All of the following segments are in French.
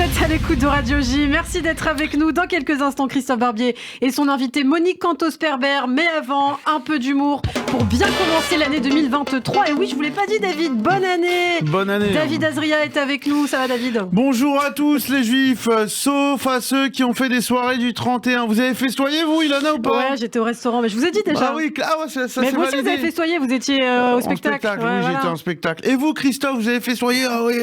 êtes à l'écoute de Radio J. Merci d'être avec nous. Dans quelques instants, Christophe Barbier et son invité Monique Cantos-Perber. Mais avant, un peu d'humour pour bien commencer l'année 2023. Et oui, je vous l'ai pas dit, David, bonne année. Bonne année. David Azria est avec nous. Ça va, David? Bonjour à tous les juifs, sauf à ceux qui ont fait des soirées du 31. Vous avez festoyé, vous, Ilana, ou pas? Ouais, j'étais au restaurant, mais je vous ai dit déjà. Ah oui, ça mais c'est vous aussi, validé. vous avez festoyé, vous étiez au spectacle. Ouais, oui, voilà. j'étais en spectacle. Et vous, Christophe, vous avez festoyé? Ah oui,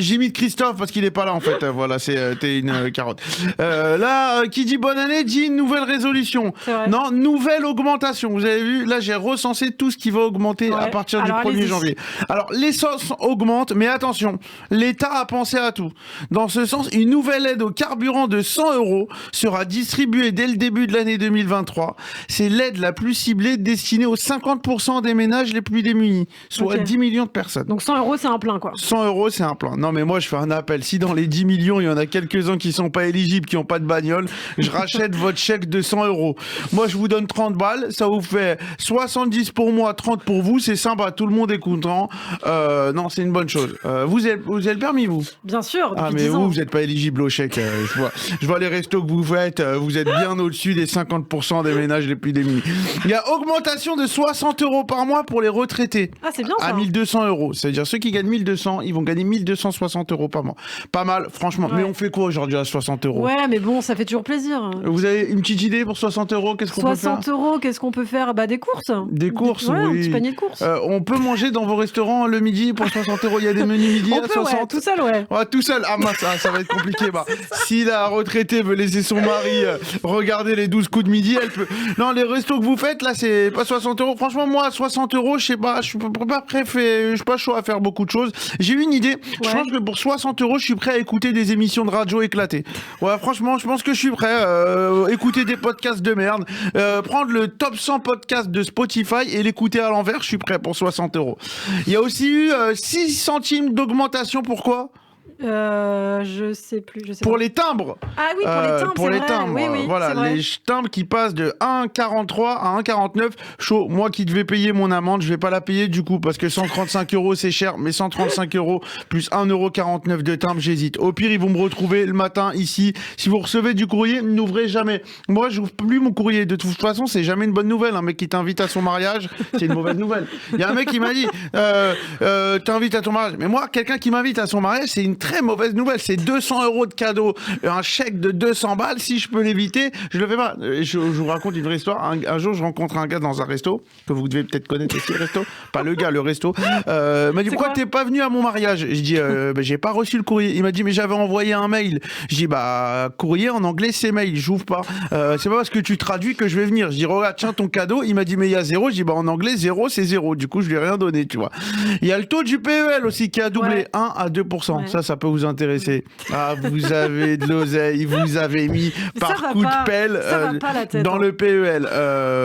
j'ai mis de Christophe parce qu'il est pas là en fait. Voilà, t'es une carotte. Là, qui dit bonne année dit une nouvelle résolution. Non, nouvelle augmentation. Vous avez vu, là j'ai recensé tout ce qui va augmenter à partir du 1er janvier. Alors l'essence augmente, mais attention, l'État a pensé à tout. Dans ce sens, une nouvelle aide au carburant de 100 € sera distribuée dès le début de l'année 2023. C'est l'aide la plus ciblée destinée aux 50% des ménages les plus démunis, soit 10 millions de personnes. Donc 100 € c'est un plein, quoi. 100 € c'est un plein. Non mais moi je fais un appel. Si dans les 10 millions il y en a quelques-uns qui sont pas éligibles, qui n'ont pas de bagnole, je rachète votre chèque de 100 €. Moi je vous donne 30 balles, ça vous fait 70 pour moi, 30 pour vous, c'est sympa, tout le monde est content. Non, c'est une bonne chose. Vous avez le permis, vous? Bien sûr. Ah mais vous n'êtes pas éligible au chèque. Je vois les restos que vous faites, vous êtes bien au-dessus des 50% des ménages les plus démunis. Il y a augmentation de 60 € par mois pour les retraités. Ah, c'est bien ça. À 1200 €. C'est-à-dire ceux qui gagnent 1200, ils vont gagner 1260 € par mois. Pas mal, franchement. Ouais. Mais on fait quoi aujourd'hui à 60 €? Ouais, mais bon, ça fait toujours plaisir. Vous avez une petite idée pour 60 €? Qu'est-ce qu'on peut faire? 60 €, qu'est-ce qu'on peut faire? Bah, des courses. Des courses, ouais, oui. Un petit panier de courses. On peut manger dans vos restaurants le midi pour 60 €. Il y a des menus midi à 60. Ouais, tout seul, ouais. Ouais, tout seul. Ah, ça va être compliqué. Bah, si la retraitée veut laisser son mari regarder les 12 coups de midi, elle peut. Non, les restos que vous faites, là, c'est pas 60 €. Franchement, moi, 60 €, je sais pas, je suis pas chaud à faire beaucoup de choses. J'ai eu une idée. Je pense que pour 60 €, je suis prêt à écouter des émissions de radio éclatées. Ouais, franchement, je pense que je suis prêt à écouter des podcasts de merde, prendre le top 100 podcasts de Spotify et l'écouter à l'envers. Je suis prêt pour 60 €. Il y a aussi eu 6 centimes d'augmentation. Pourquoi? Je sais plus. Pour les timbres. Ah oui, pour les timbres. Oui, voilà, les timbres qui passent de 1,43 à 1,49. Chaud. Moi qui devais payer mon amende, je vais pas la payer du coup parce que 135 € c'est cher, mais 135 € plus 1,49 € de timbre, j'hésite. Au pire, ils vont me retrouver le matin ici. Si vous recevez du courrier, n'ouvrez jamais. Moi, j'ouvre plus mon courrier. De toute façon, c'est jamais une bonne nouvelle. Un mec qui t'invite à son mariage, c'est une mauvaise nouvelle. Il y a un mec qui m'a dit, t'invites à ton mariage. Mais moi, quelqu'un qui m'invite à son mariage, c'est une très mauvaise nouvelle, c'est 200 € de cadeau, un chèque de 200 balles, si je peux l'éviter, je le fais pas. Je vous raconte une vraie histoire. Un jour, je rencontre un gars dans un resto, que vous devez peut-être connaître aussi, le resto, pas le gars, le resto. Il m'a dit, pourquoi t'es pas venu à mon mariage? Je dis, j'ai pas reçu le courrier. Il m'a dit, mais j'avais envoyé un mail. Je dis, courrier en anglais, c'est mail, j'ouvre pas. C'est pas parce que tu traduis que je vais venir. Je dis, regarde, tiens ton cadeau. Il m'a dit, mais il y a 0. Je dis, en anglais, 0, c'est 0. Du coup, je lui ai rien donné, tu vois. Il y a le taux du PEL aussi qui a doublé, 1 à 2%. Ouais. Ça peut vous intéresser. Ah, vous avez de l'oseille, vous avez mis par coup de pelle dans le PEL.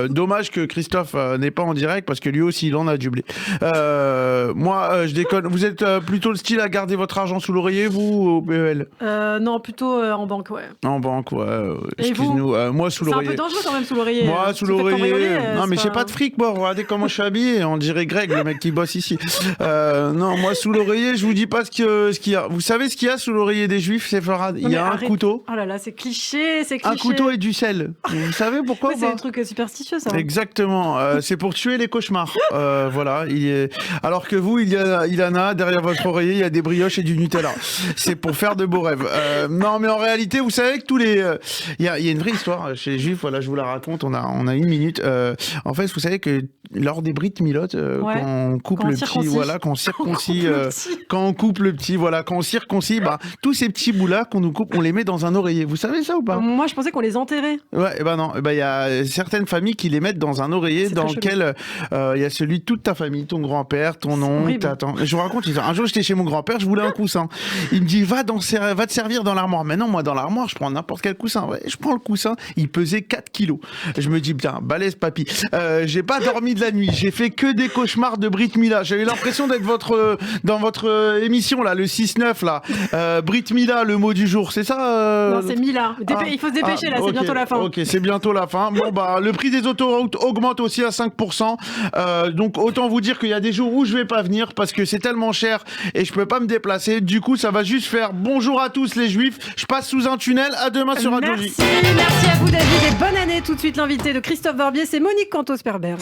Dommage que Christophe n'est pas en direct parce que lui aussi il en a du blé. Moi, je déconne. Vous êtes plutôt le style à garder votre argent sous l'oreiller, vous, au PEL? Non, plutôt en banque, ouais. En banque, ouais. Excuse-nous. Moi, sous l'oreiller. C'est un peu dangereux quand même sous l'oreiller. Moi, sous l'oreiller. Non, mais j'ai pas de fric, moi. Regardez comment je suis habillé. On dirait Greg, le mec qui bosse ici. Non, moi, sous l'oreiller, je vous dis pas ce qu'il y a. Vous savez ce qu'il y a sous l'oreiller des juifs, c'est Farad? Il y a un couteau. Oh là là, c'est cliché, c'est cliché. Un couteau et du sel. Vous savez pourquoi? C'est un truc superstitieux, ça. Exactement. C'est pour tuer les cauchemars. Voilà. Alors que vous, Ilana, derrière votre oreiller, il y a des brioches et du Nutella. C'est pour faire de beaux rêves. Non, mais en réalité, vous savez que tous les... Il y a une vraie histoire chez les juifs. Voilà, je vous la raconte. On a une minute. En fait, vous savez que lors des Brit Milot, quand on coupe le petit, voilà, quand on circoncis, quand on coupe le petit, voilà, quand on circoncis, tous ces petits bouts-là qu'on nous coupe, on les met dans un oreiller. Vous savez ça ou pas? Moi, je pensais qu'on les enterrait. Ouais, non. Il y a certaines familles qui les mettent dans un oreiller dans lequel il y a celui de toute ta famille, ton grand-père, ton oncle, Je vous raconte, un jour, j'étais chez mon grand-père, je voulais un coussin. Il me dit, va te servir dans l'armoire. Mais non, moi, dans l'armoire, je prends n'importe quel coussin. Ouais, je prends le coussin, il pesait 4 kilos. Je me dis, putain, balèze, papy. J'ai pas dormi de la nuit. J'ai fait que des cauchemars de Brit Mila. J'ai eu l'impression d'être dans votre émission, là, le 6-9, 2019 là. Brit Mila, le mot du jour, c'est ça Non, c'est Mila. Il faut se dépêcher là, c'est bientôt la fin. Ok, c'est bientôt la fin. Bon bah le prix des autoroutes augmente aussi à 5%. Donc autant vous dire qu'il y a des jours où je vais pas venir parce que c'est tellement cher et je peux pas me déplacer. Du coup, ça va juste faire bonjour à tous les juifs. Je passe sous un tunnel. À demain sur Radio J. Merci à vous David et bonne année. Tout de suite l'invité de Christophe Barbier, c'est Monique Cantos-Perber.